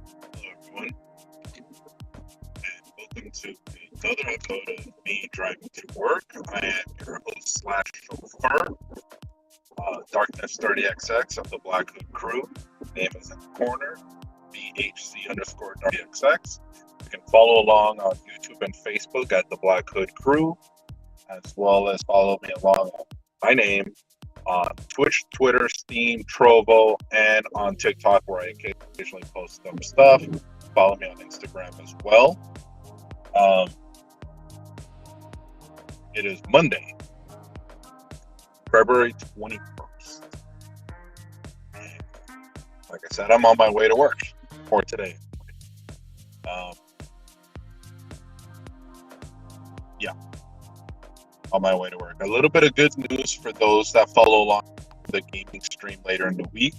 Hello, everyone, and welcome to another episode of me driving to work. I am your host slash chauffeur, Darkness30XX of the Black Hood Crew. Name is in the corner, BHC_WXX. You can follow along on YouTube and Facebook at the Black Hood Crew, as well as follow me along on my name on Twitch, Twitter, Steam, Trovo, and on TikTok, where I occasionally post some stuff. Follow me on Instagram as well. It is Monday, February 21st. And like I said, I'm on my way to work for today. On my way to work. A little bit of good news for those that follow along the gaming stream later in the week.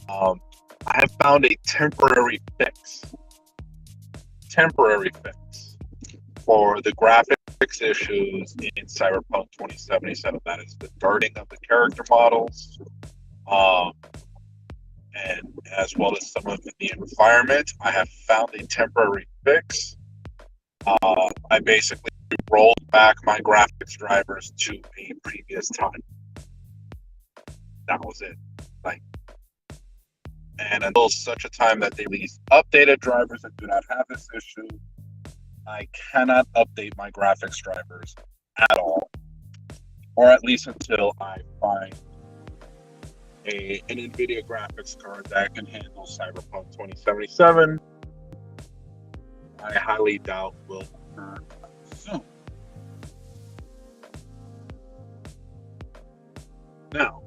I have found a temporary fix for the graphics issues in Cyberpunk 2077. That is the darting of the character models, and as well as some of the environment. I have found a temporary fix. I basically rolled back my graphics drivers to a previous time. That was it. And until such a time that they release updated drivers that do not have this issue, I cannot update my graphics drivers at all, or at least until I find an NVIDIA graphics card that can handle Cyberpunk 2077. I highly doubt will occur soon. Now,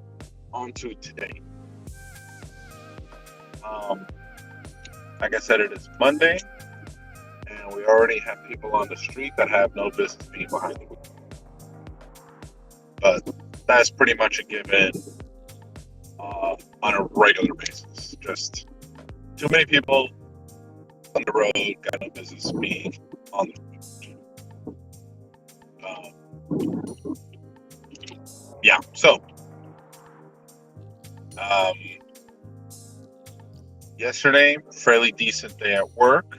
on to today. Like I said, it is Monday, and we already have people on the street that have no business being behind the wheel. But that's pretty much a given on a regular basis. Just too many people on the road got no business being on the road. So yesterday, fairly decent day at work.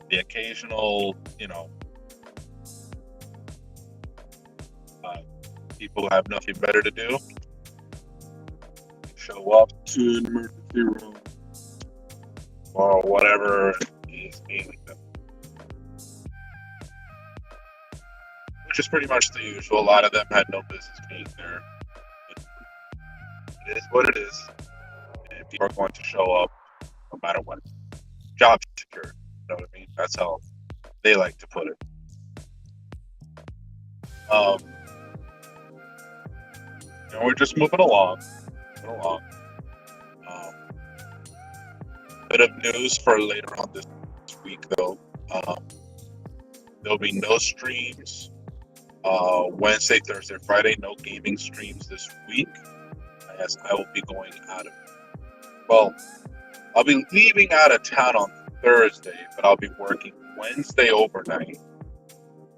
The occasional, people who have nothing better to do show up to an emergency room or whatever is ailing them, which is pretty much the usual. A lot of them had no business being there. It is what it is, and people are going to show up no matter what. Job security, you know what I mean? That's how they like to put it. We're just moving along. Bit of news for later on this week, though. There'll be no streams Wednesday, Thursday, Friday. No gaming streams this week. As I will be going out of. Well, I'll be leaving out of town on Thursday, but I'll be working Wednesday overnight,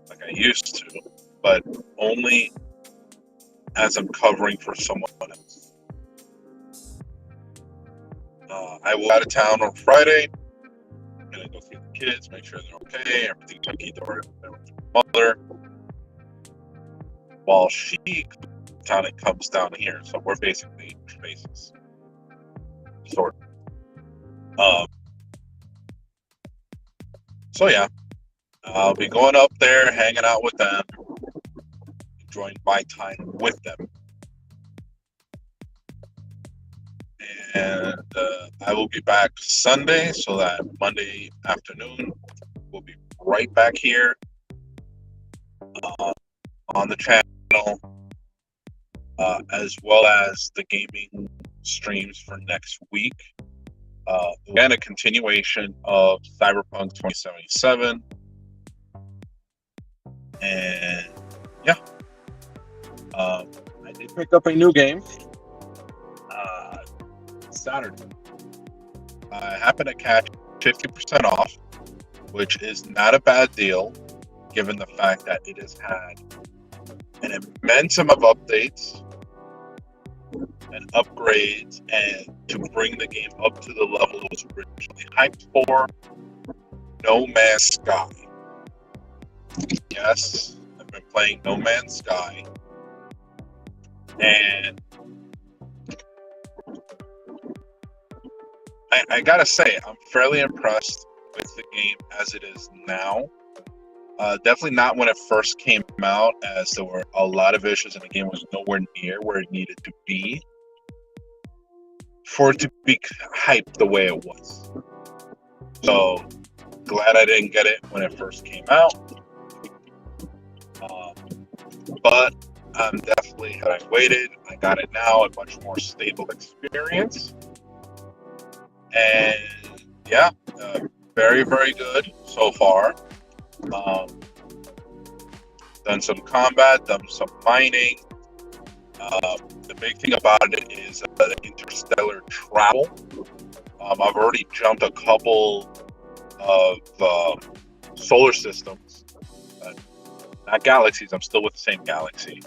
like I used to, but only as I'm covering for someone else. I will out of town on Friday. I'm gonna go see the kids, make sure they're okay, everything's hunky-dory with my mother, while she comes down here. So we're basically spaces, sort of. So yeah, I'll be going up there, hanging out with them, enjoying my time with them. And I will be back Sunday, so that Monday afternoon we'll be right back here on the channel, as well as the gaming streams for next week. Again, a continuation of Cyberpunk 2077. And yeah, I did pick up a new game Saturday. I happened to catch 50% off, which is not a bad deal, given the fact that it has had an immense amount of updates and upgrades and to bring the game up to the level it was originally hyped for. No Man's Sky. Yes, I've been playing No Man's Sky, and I gotta say, I'm fairly impressed with the game as it is now. Definitely not when it first came out, as there were a lot of issues and the game was nowhere near where it needed to be for it to be hyped the way it was. So, glad I didn't get it when it first came out. But I'm definitely, had I waited, I got it now, a much more stable experience. And yeah, very, very good so far. Done some combat, done some mining. The big thing about it is the interstellar travel. I've already jumped a couple of solar systems. Not galaxies, I'm still with the same galaxy.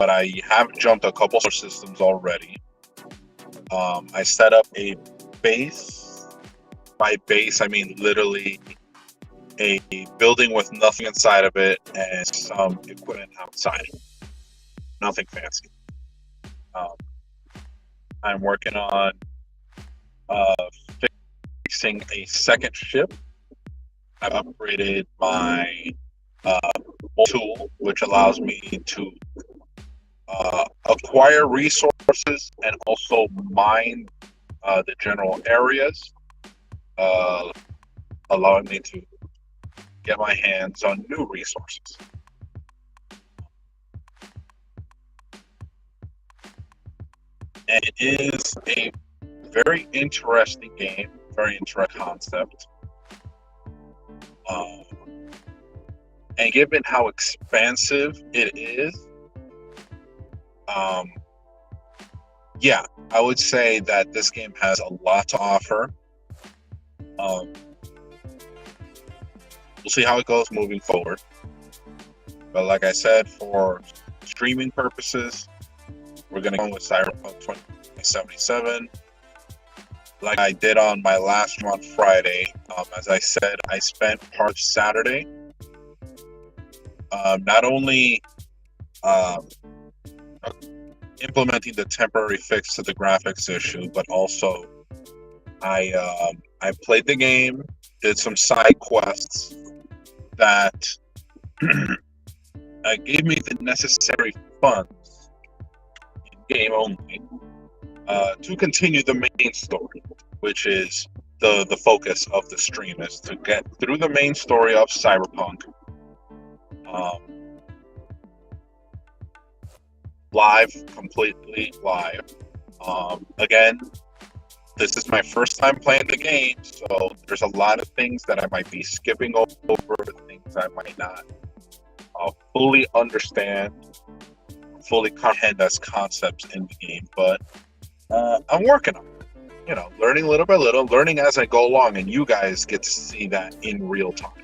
But I have jumped a couple solar systems already. I set up a base. By base, I mean literally a building with nothing inside of it and some equipment outside. Nothing fancy. I'm working on fixing a second ship. I've upgraded my tool, which allows me to acquire resources and also mine the general areas, allowing me to get my hands on new resources. And it is a very interesting game, very interesting concept. And given how expansive it is, yeah, I would say that this game has a lot to offer. We'll see how it goes moving forward. But like I said, for streaming purposes, we're going to go with Cyberpunk 2077. Like I did on my last stream on Friday. As I said, I spent part of Saturday not only implementing the temporary fix to the graphics issue, but also I played the game, did some side quests that gave me the necessary funds, in game only, to continue the main story, which is the focus of the stream, is to get through the main story of Cyberpunk. Live, completely live. Again, this is my first time playing the game, so there's a lot of things that I might be skipping over, things I might not fully understand, fully comprehend as concepts in the game, but I'm working on it. You know, learning little by little, learning as I go along, and you guys get to see that in real time.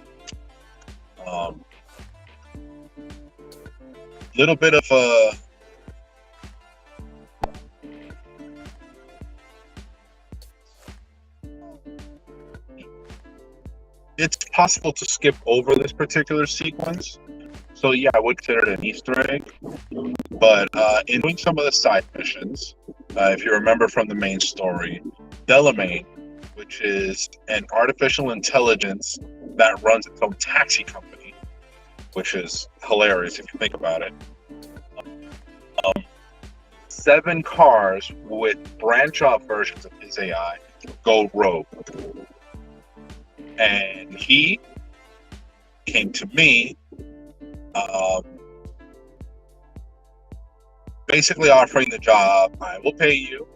Little bit of a it's possible to skip over this particular sequence. So yeah, I would consider it an Easter egg. But in doing some of the side missions, if you remember from the main story, Delamain, which is an artificial intelligence that runs its own taxi company, which is hilarious if you think about it. 7 cars with branch-off versions of his AI go rogue. And he came to me, basically offering the job. I will pay you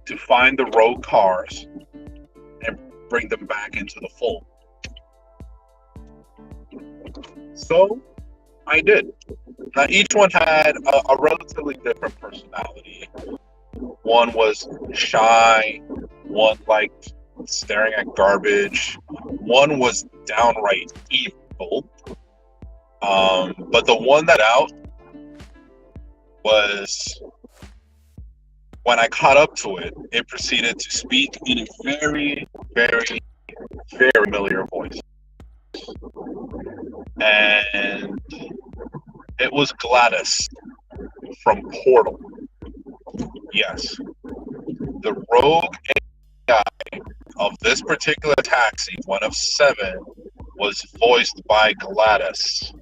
to find the rogue cars and bring them back into the fold. So I did. Now, each one had a relatively different personality. One was shy, one liked staring at garbage, one was downright evil. But the one that out was When I caught up to it, it proceeded to speak in a very, very, very familiar voice. And it was Gladys from Portal. Yes. The rogue AI of this particular taxi, one of 7, was voiced by Gladys.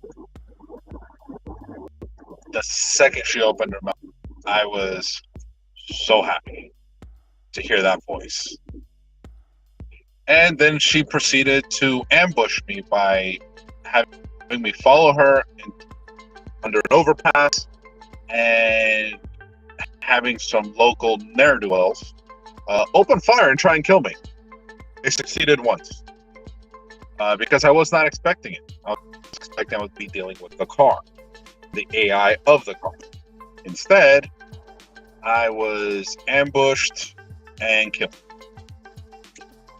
The second she opened her mouth, I was so happy to hear that voice. And then she proceeded to ambush me by having me follow her under an overpass and having some local ne'er-do-wells open fire and try and kill me. They succeeded once because I was not expecting it. I was expecting I would be dealing with the car, the AI of the car. Instead, I was ambushed and killed.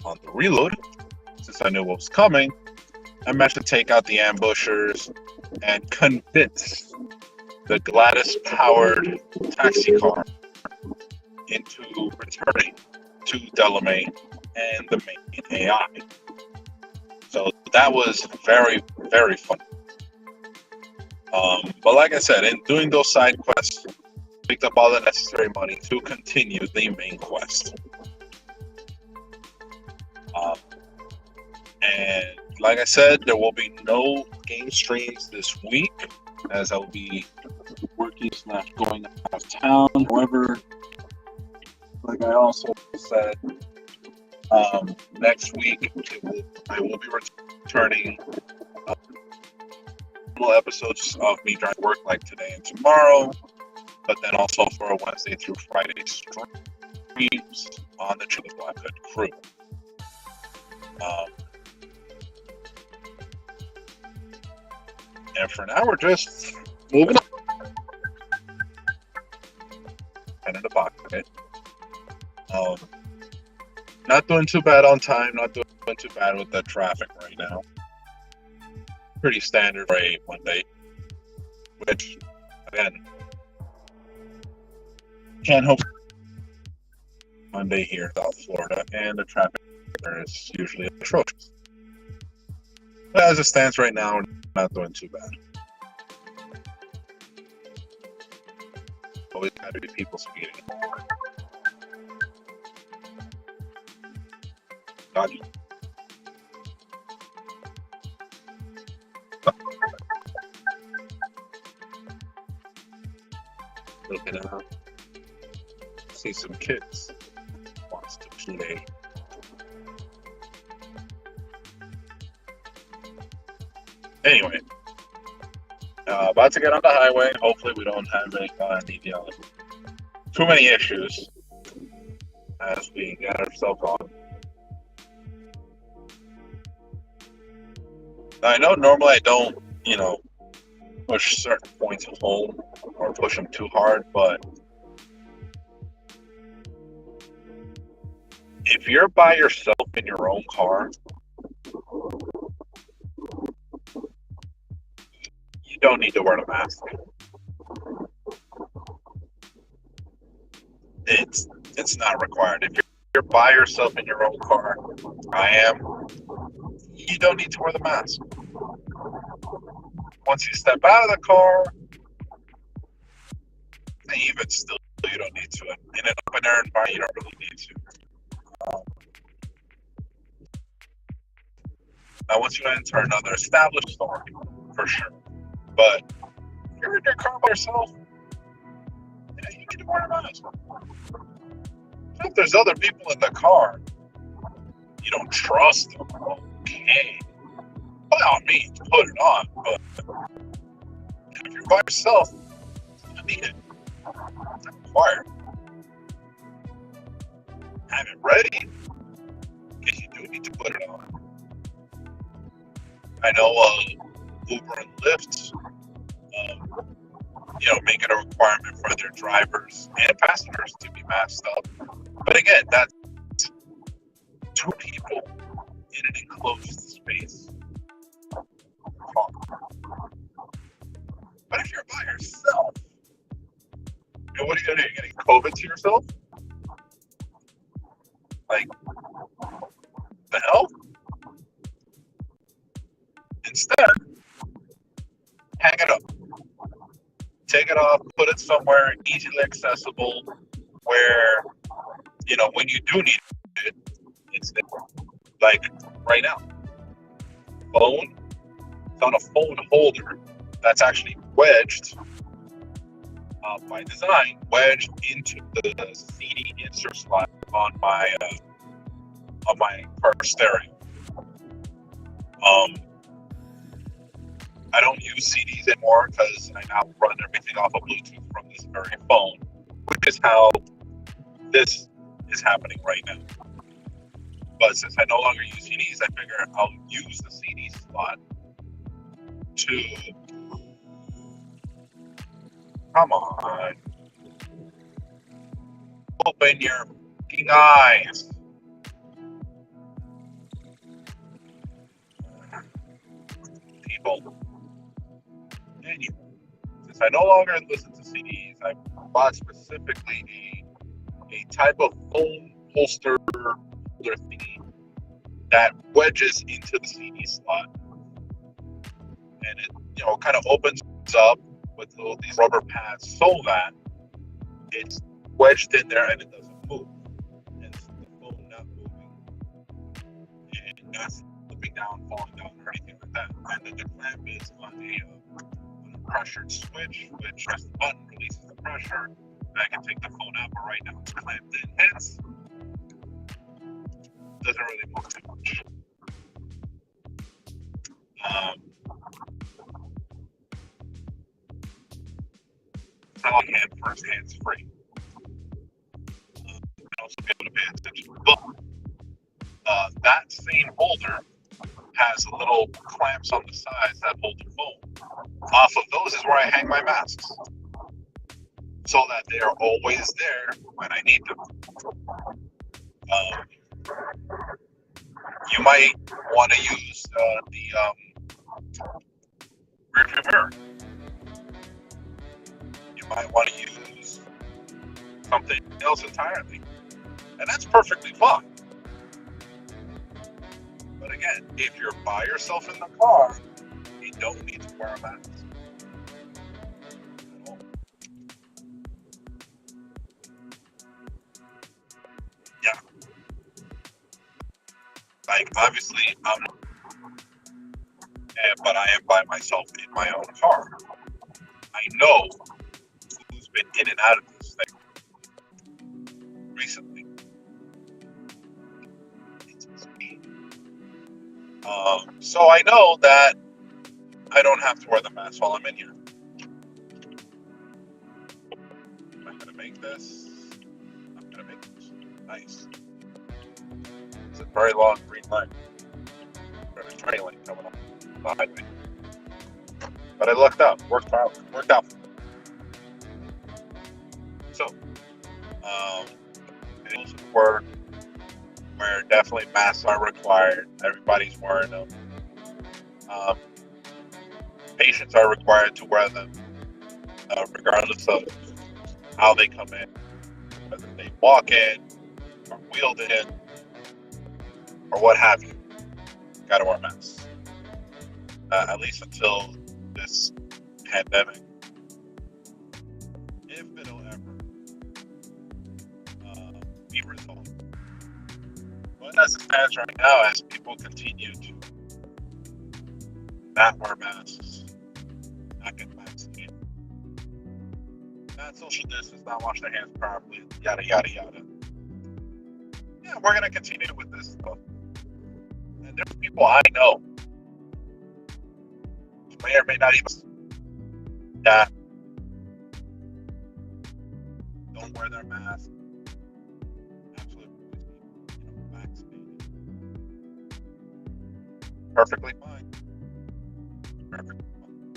On the reload, since I knew what was coming, I managed to take out the ambushers and convince the Gladys-powered taxi car into returning to Delamain and the main AI. So that was very, very fun. But like I said, in doing those side quests, picked up all the necessary money to continue the main quest. And like I said, there will be no game streams this week, as I will be working / going out of town. However, like I also said, next week I will be returning episodes of me trying to work like today and tomorrow, but then also for a Wednesday through Friday streams on the Chili Black Hood crew. And for now, we're just moving on. Pen in the pocket. Not doing too bad on time, not doing too bad with the traffic right now. Pretty standard for a Monday, which, again, can't hope Monday here in South Florida, and the traffic there is usually atrocious. But as it stands right now, we're not doing too bad. Always got to be people speeding. Gotcha. Looking out, see some kids wants to play. Anyway, about to get on the highway. Hopefully, we don't have any too many issues as we get ourselves on. I know normally I don't, push certain points home or push them too hard, but if you're by yourself in your own car, you don't need to wear a mask. It's not required. If you're by yourself in your own car, you don't need to wear the mask. Once you step out of the car, even still, you don't need to. In an open air environment, you don't really need to. Now, once you enter another established store, for sure. But if you're in your car by yourself, you need to wear a mask. If there's other people in the car, you don't trust them, okay. By all means, put it on, but if you're by yourself, you don't need it. It's not required. Have it ready in case you do need to put it on. I know Uber and Lyft, make it a requirement for their drivers and passengers to be masked up. But again, that's 2 people in an enclosed space. But if you're by yourself, what are you going to do? You're getting COVID to yourself? Like, the hell? Instead, hang it up. Take it off, put it somewhere easily accessible where, when you do need it, it's there. Like right now. Phone, it's on a phone holder that's actually wedged by design, wedged into the CD insert slot on my car stereo. I don't use CDs anymore because I now run everything off of Bluetooth from this very phone, which is how this is happening right now. But since I no longer use CDs, I figure I'll use the CD slot to... Come on. Open your fucking eyes. People. Anyway, since I no longer listen to CDs, I bought specifically a type of phone holder thingy that wedges into the CD slot, and it kind of opens up with these rubber pads so that it's wedged in there and it doesn't move, and the phone not moving and not slipping down, falling down, or anything like that. And then the clamp is on a pressured switch, which press the button, releases the pressure, and I can take the phone out, but right now it's clamped in, hence doesn't really move too much. It's not like hands free. And also be able to pay attention. But that same holder has little clamps on the sides that hold the phone. Off of those is where I hang my masks, so that they are always there when I need them. You might want to use the rearview mirror. You might want to use something else entirely, and that's perfectly fine. But again, if you're by yourself in the car, you don't need to wear a mask at all. Yeah. Like, obviously, but I am by myself in my own car. I know who's been in and out of this thing recently. It's me. So I know that I don't have to wear the mask while I'm in here. Am I gonna make this? I'm gonna make this. Nice. It's a very long green light. There's a train lane coming up behind me. But I lucked out. Worked out. So, where definitely masks are required. Everybody's wearing them. Patients are required to wear them, regardless of how they come in, whether they walk in or wheeled in or what have you. Got to wear masks, at least until this pandemic, if it'll ever be resolved. But as it stands right now, as people continue to not wear masks, not get vaccinated, not social distance, not wash their hands properly, yada, yada, yada. Yeah, we're going to continue with this stuff. And there's people I know who may or may not even that don't wear their mask. Absolutely vaccinated. Perfectly fine. Perfectly fine.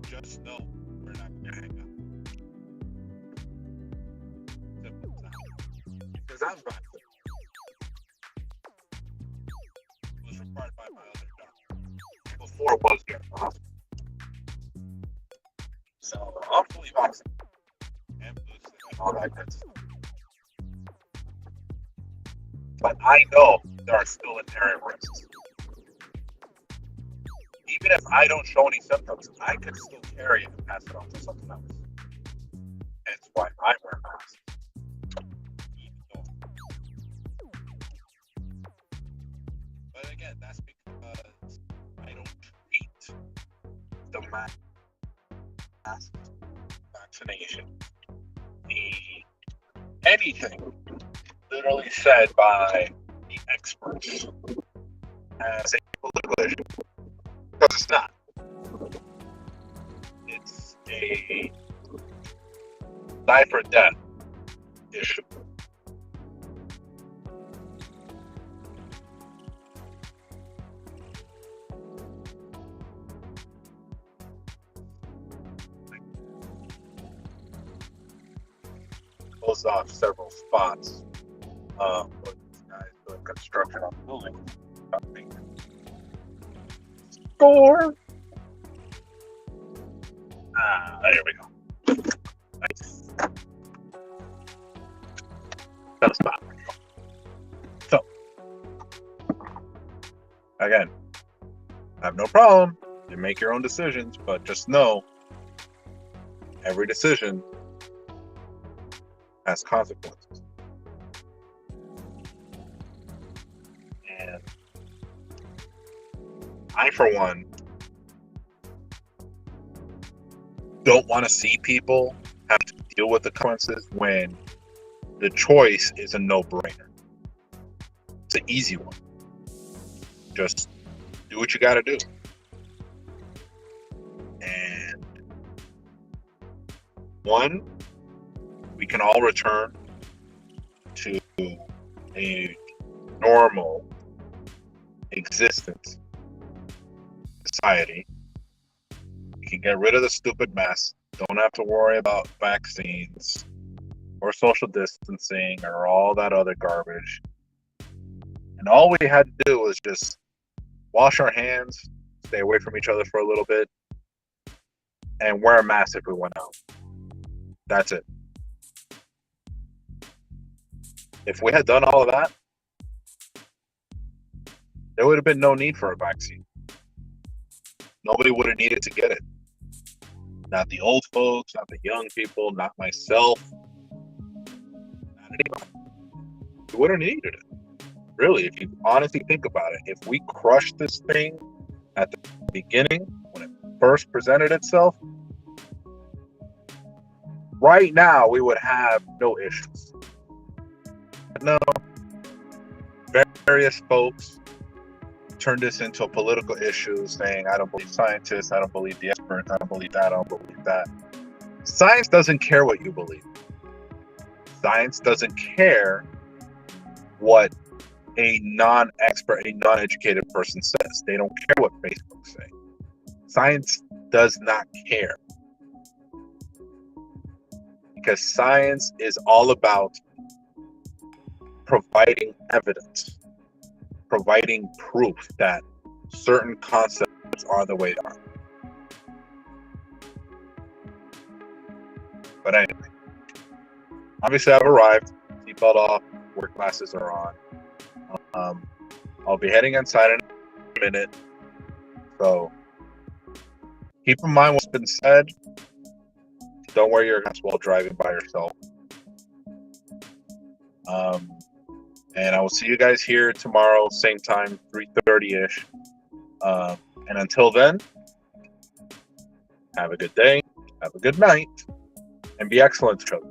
Just know we're not going to hang out. Simple as that. Because I'm vaccinated. It was required by my other doctor before it was here. So I'm fully vaccinated. all that good stuff. But I know there are still inherent risks. Even if I don't show any symptoms, I could still carry it and pass it on to someone else. That's why I wear masks. But again, that's because I don't treat the mask vaccination. Anything literally said by the experts as a political issue. Because it's not. It's a life or death issue. Closed off several spots. With guys doing construction on buildings. Score! There we go. Nice. Got a spot. So, again, I have no problem. You make your own decisions, but just know every decision has consequences. And I, for one, don't want to see people have to deal with the consequences when the choice is a no-brainer. It's an easy one. Just do what you got to do. And one, we can all return to a normal existence society. We can get rid of the stupid mess. Don't have to worry about vaccines or social distancing or all that other garbage. And all we had to do was just wash our hands, stay away from each other for a little bit, and wear a mask if we went out. That's it. If we had done all of that, there would have been no need for a vaccine. Nobody would have needed to get it. Not the old folks, not the young people, not myself, not anybody. We would have needed it. Really, if you honestly think about it, if we crushed this thing at the beginning, when it first presented itself, right now we would have no issues. But no, various folks turned this into a political issue, saying, I don't believe scientists, I don't believe the experts, I don't believe that, I don't believe that. Science doesn't care what you believe. Science doesn't care what a non-expert, a non-educated person says. They don't care what Facebook say. Science does not care. Because science is all about providing evidence, providing proof that certain concepts are the way they are. But anyway, obviously I've arrived, seatbelt off, work glasses are on. I'll be heading inside in a minute, so keep in mind what's been said. Don't wear your mask while driving by yourself. And I will see you guys here tomorrow, same time, 3:30-ish. And until then, have a good day, have a good night, and be excellent to each other.